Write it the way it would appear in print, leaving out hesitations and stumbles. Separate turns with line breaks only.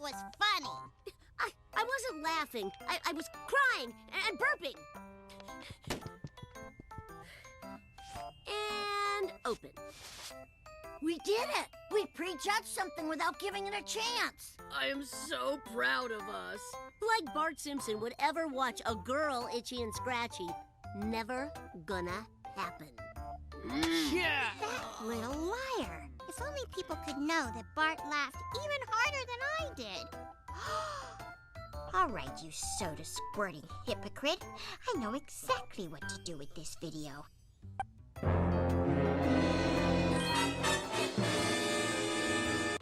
was funny.
I wasn't laughing. I was crying and burping. And open.
We did it! We prejudged something without giving it a chance.
I am so proud of us.
Like Bart Simpson would ever watch a girl itchy and scratchy. Never gonna happen.
Yeah.
That little liar. If only people could know that Bart laughed even harder than I did. All right, you soda-squirting hypocrite. I know exactly what to do with this video.